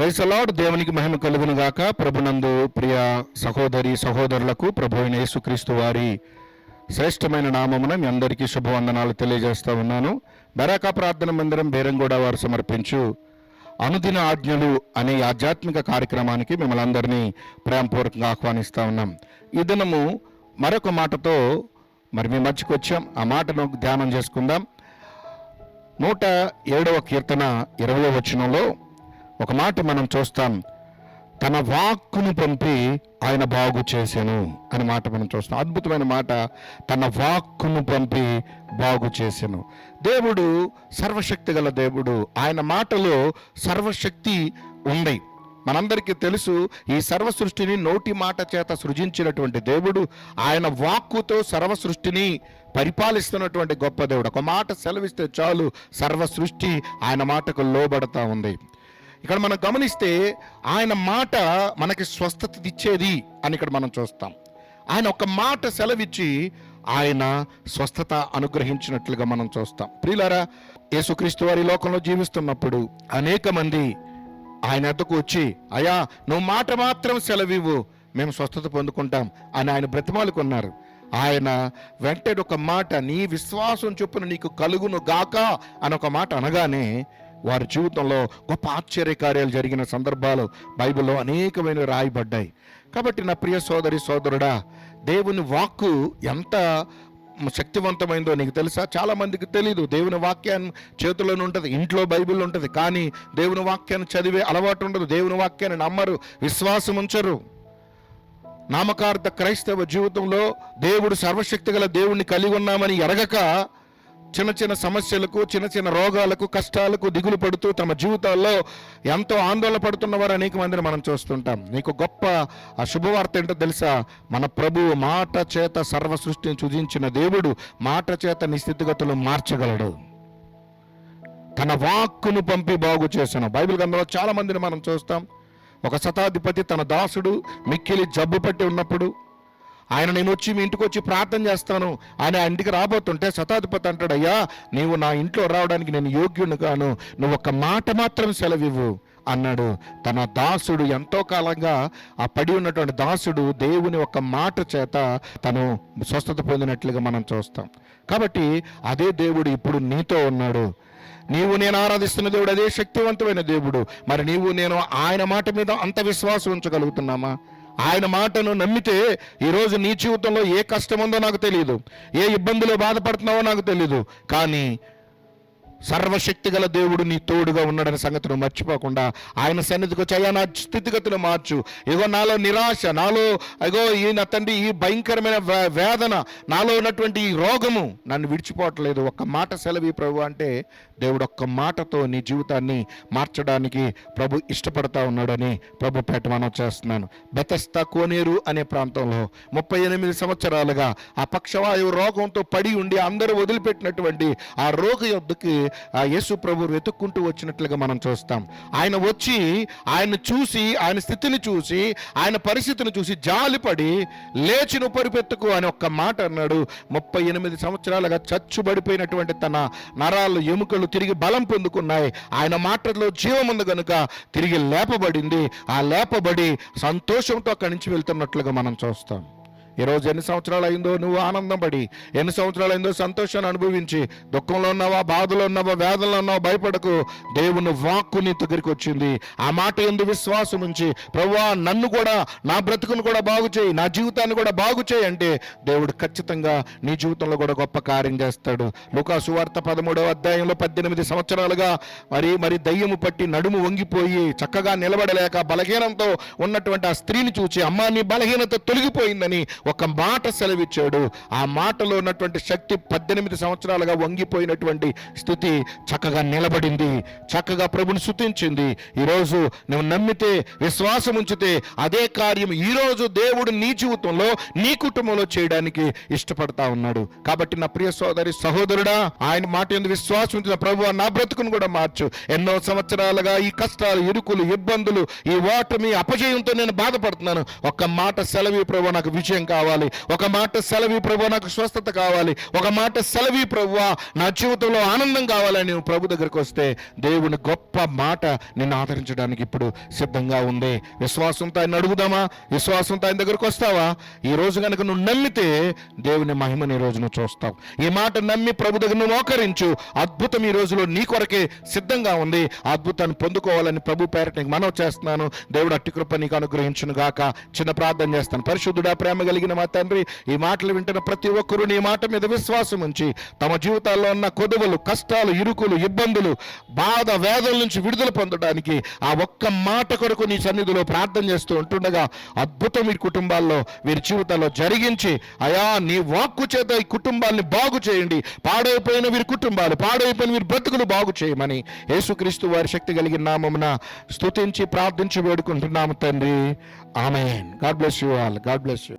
Praise the lord. దేవునికి మహిమ కలుగును గాక. ప్రభునందు ప్రియ సహోదరి సహోదరులకు ప్రభు అయిన యేసుక్రీస్తు వారి శ్రేష్టమైన నామమున మీ అందరికీ శుభవందనాలు తెలియజేస్తా ఉన్నాను. బరాకా ప్రార్థన మందిరం బేరంగూడ వారు సమర్పించు అనుదిన ఆజ్ఞలు అనే ఆధ్యాత్మిక కార్యక్రమానికి మిమ్మల్ని అందరినీ ప్రేమపూర్వకంగా ఆహ్వానిస్తూ ఉన్నాం. ఈ దినము మరొక మాటతో మీ మధ్యకు వచ్చాం. ఆ మాటను ధ్యానం చేసుకుందాం. 107వ కీర్తన 20వ వచనంలో ఒక మాట మనం చూస్తాం. తన వాక్కును పంపి ఆయన బాగు చేసెను అనే మాట మనం చూస్తాం. అద్భుతమైన మాట. తన వాక్కును పంపి బాగు చేసెను. దేవుడు సర్వశక్తి గల దేవుడు. ఆయన మాటలో సర్వశక్తి ఉంది. మనందరికీ తెలుసు, ఈ సర్వ సృష్టిని నోటి మాట చేత సృజించినటువంటి దేవుడు ఆయన వాక్కుతో సర్వ సృష్టిని పరిపాలిస్తున్నటువంటి గొప్ప దేవుడు. ఒక మాట సెలవిస్తే చాలు సర్వ సృష్టి ఆయన మాటకు లోబడతా ఉంది. ఇక్కడ మనం గమనిస్తే ఆయన మాట మనకి స్వస్థత ఇచ్చేది అని ఇక్కడ మనం చూస్తాం. ఆయన ఒక మాట సెలవిచ్చి ఆయన స్వస్థత అనుగ్రహించినట్లుగా మనం చూస్తాం. ప్రియులారా, యేసుక్రీస్తు వారి లోకంలో జీవిస్తున్నప్పుడు అనేక మంది ఆయన ఎద్దకు వచ్చి, అయ్యా నువ్వు మాట మాత్రం సెలవివ్వు, మేము స్వస్థత పొందుకుంటాం అని ఆయన బ్రతిమాలుకున్నారు. ఆయన వెంటనే ఒక మాట, నీ విశ్వాసం చొప్పున నీకు కలుగును గాక అని ఒక మాట అనగానే వారి జీవితంలో గొప్ప ఆశ్చర్యకార్యాలు జరిగిన సందర్భాలు బైబిల్లో అనేకమైన రాయబడ్డాయి. కాబట్టి నా ప్రియ సోదరి సోదరుడా, దేవుని వాక్కు ఎంత శక్తివంతమైందో నీకు తెలుసా? చాలా మందికి తెలీదు. దేవుని వాక్యాన్ని చేతుల్లోనే ఉంటుంది, ఇంట్లో బైబిల్ ఉంటుంది, కానీ దేవుని వాక్యాన్ని చదివే అలవాటు ఉండదు. దేవుని వాక్యాన్ని నమ్మరు, విశ్వాసం ఉంచరు. నామకార్థ క్రైస్తవ జీవితంలో దేవుడు సర్వశక్తి గల దేవుణ్ణి కలిగి ఉన్నామని ఎరగక చిన్న చిన్న సమస్యలకు, చిన్న చిన్న రోగాలకు, కష్టాలకు దిగులు పడుతూ తమ జీవితాల్లో ఎంతో ఆందోళన పడుతున్న వారు అనేక మందిని మనం చూస్తుంటాం. నీకు గొప్ప శుభవార్త ఏంటో తెలుసా? మన ప్రభువు మాట చేత సర్వ సృష్టిని సృజించిన దేవుడు మాట చేత నీ స్థితిగతులు మార్చగలడు. తన వాక్కును పంపి బాగు చేశాను. బైబిల్ గ్రంథంలో చాలా మందిని మనం చూస్తాం. ఒక శతాధిపతి తన దాసుడు మిక్కిలి జబ్బు పట్టి ఉన్నప్పుడు ఆయన, నేను వచ్చి మీ ఇంటికి వచ్చి ప్రార్థన చేస్తాను అని ఆ ఇంటికి రాబోతుంటే శతాధిపతి అంటాడు, అయ్యా నీవు నా ఇంట్లో రావడానికి నేను యోగ్యుని కాను, నువ్వు ఒక మాట మాత్రం సెలవివ్వు అన్నాడు. తన దాసుడు ఎంతో కాలంగా ఆ పడి ఉన్నటువంటి దాసుడు దేవుని ఒక మాట చేత తను స్వస్థత పొందినట్లుగా మనం చూస్తాం. కాబట్టి అదే దేవుడు ఇప్పుడు నీతో ఉన్నాడు. నీవు నేను ఆరాధిస్తున్న దేవుడు అదే శక్తివంతమైన దేవుడు. మరి నీవు నేను ఆయన మాట మీద అంత విశ్వాసం ఉంచగలుగుతున్నామా? ఆయన మాటను నమ్మితే ఈరోజు నీ జీవితంలో ఏ కష్టం ఉందో నాకు తెలియదు, ఏ ఇబ్బందులు బాధపడుతున్నావో నాకు తెలియదు, కానీ సర్వశక్తి గల దేవుడు నీ తోడుగా ఉన్నాడనే సంగతిని మర్చిపోకుండా ఆయన సన్నిధికి వచ్చి, అయ్యా నా స్థితిగతులు మార్చు, ఇగో నాలో నిరాశ, నాలో అగో ఈ నా తండ్రి ఈ భయంకరమైన వేదన, నాలో ఉన్నటువంటి ఈ రోగము నన్ను విడిచిపోవట్లేదు, ఒక్క మాట సెలవి ప్రభు అంటే దేవుడు ఒక్క మాటతో నీ జీవితాన్ని మార్చడానికి ప్రభు ఇష్టపడతా ఉన్నాడని ప్రభు పేట మనం చేస్తున్నాను. బెతెస్తా కోనేరు అనే ప్రాంతంలో 38 సంవత్సరాలుగా ఆ పక్షవాయువు రోగంతో పడి ఉండి అందరూ వదిలిపెట్టినటువంటి ఆ రోగ యొద్దకి ఆ యేసు ప్రభు వెతుక్కుంటూ వచ్చినట్లుగా మనం చూస్తాం. ఆయన వచ్చి ఆయన చూసి, ఆయన స్థితిని చూసి, ఆయన పరిస్థితిని చూసి జాలిపడి లేచి నువ్వు పరిపెత్తుకు అని ఒక్క మాట అన్నాడు. 38 సంవత్సరాలుగా చచ్చుబడిపోయినటువంటి తన నరాలు, ఎముకలు తిరిగి బలం పొందుకున్నాయి. ఆయన మాటల్లో జీవం ఉంది కనుక తిరిగి లేపబడింది. ఆ లేపబడి సంతోషంతో అక్కడి నుంచి వెళ్తున్నట్లుగా మనం చూస్తాం. ఈరోజు ఎన్ని సంవత్సరాలు అయిందో నువ్వు ఆనందం పడి, ఎన్ని సంవత్సరాలు అయిందో సంతోషాన్ని అనుభవించి, దుఃఖంలో ఉన్నావా, బాధలో ఉన్నావా, వేదనలో ఉన్నావా, భయపడకు. దేవుని వాక్కు నీ దగ్గరికి వచ్చింది. ఆ మాట యందు విశ్వాసం ఉంచి, ప్రభువా నన్ను కూడా, నా బ్రతుకును కూడా బాగు చేయి, నా జీవితాన్ని కూడా బాగు చేయి అంటే దేవుడు ఖచ్చితంగా నీ జీవితంలో కూడా గొప్ప కార్యం చేస్తాడు. లూకాసు సువార్త 13వ అధ్యాయంలో 18 సంవత్సరాలుగా మరి దయ్యము పట్టి నడుము వంగిపోయి చక్కగా నిలబడలేక బలహీనంతో ఉన్నటువంటి ఆ స్త్రీని చూచి, అమ్మా నీ బలహీనత తొలగిపోయిందని ఒక మాట సెలవిచ్చాడు. ఆ మాటలో ఉన్నటువంటి శక్తి 18 సంవత్సరాలుగా వంగిపోయినటువంటి స్థితి చక్కగా నిలబడింది, చక్కగా ప్రభుని స్తుతించింది. ఈరోజు నువ్వు నమ్మితే, విశ్వాసం ఉంచితే అదే కార్యం ఈరోజు దేవుడు నీ జీవితంలో, నీ కుటుంబంలో చేయడానికి ఇష్టపడతా ఉన్నాడు. కాబట్టి నా ప్రియ సోదరి సహోదరుడా, ఆయన మాట యందు విశ్వాసం ఉంచిన ప్రభువా నా బ్రతుకును కూడా మార్చు. ఎన్నో సంవత్సరాలుగా ఈ కష్టాలు, ఇరుకులు, ఇబ్బందులు, ఈ ఓటమి, అపజయంతో నేను బాధపడుతున్నాను. ఒక్క మాట సెలవి ప్రభువా నాకు విజయం కావాలి. ఒక మాట సెలవి ప్రభువా నాకు స్వస్థత కావాలి, ఒక మాట సెలవి ప్రభువా నా జీవితంలో ఆనందం కావాలని నువ్వు ప్రభు దగ్గరికి వస్తే దేవుని గొప్ప మాట నిన్ను ఆదరించడానికి ఇప్పుడు సిద్ధంగా ఉంది. విశ్వాసంతో ఆయన అడుగుదామా? విశ్వాసంతో ఆయన దగ్గరకు వస్తావా? ఈ రోజు కనుక నువ్వు నమ్మితే దేవుని మహిమని ఈ రోజు నువ్వు చూస్తావు. ఈ మాట నమ్మి ప్రభు దగ్గర నువ్వు మోకరించు. అద్భుతం ఈ రోజులో నీ కొరకే సిద్ధంగా ఉంది. ఆ అద్భుతాన్ని పొందుకోవాలని ప్రభు పేరట నీకు మనవి చేస్తున్నాను. దేవుడు అట్టి కృప నీకు అనుగ్రహించును గాక. చిన్న ప్రార్థన చేస్తాను. పరిశుద్ధుడా, ప్రేమ కలిగిన మా తండ్రి, ఈ మాటలు వింటున్న ప్రతి ఒక్కరూ నీ మాట మీద విశ్వాసం ఉంచి తమ జీవితాల్లో ఉన్న కొదువలు, కష్టాలు, ఇరుకులు, ఇబ్బందులు, బాధ, వేదన నుంచి విడుదల పొందడానికి ఆ ఒక్క మాట కొరకు నీ సన్నిధిలో ప్రార్థన చేస్తూ ఉంటుండగా అద్భుతం వీరి కుటుంబాల్లో, వీరి జీవితాల్లో జరిగించి అయా నీ వాక్కు చేత ఈ కుటుంబాన్ని బాగు చేయండి. పాడైపోయిన వీరి కుటుంబాలు, పాడైపోయిన వీరి బ్రతుకులు బాగు చేయమని యేసుక్రీస్తు వారి శక్తి కలిగిన నామమున స్తుతించి ప్రార్థించి వేడుకుంటున్నాము తండ్రి. Amen. God bless you all. God bless you.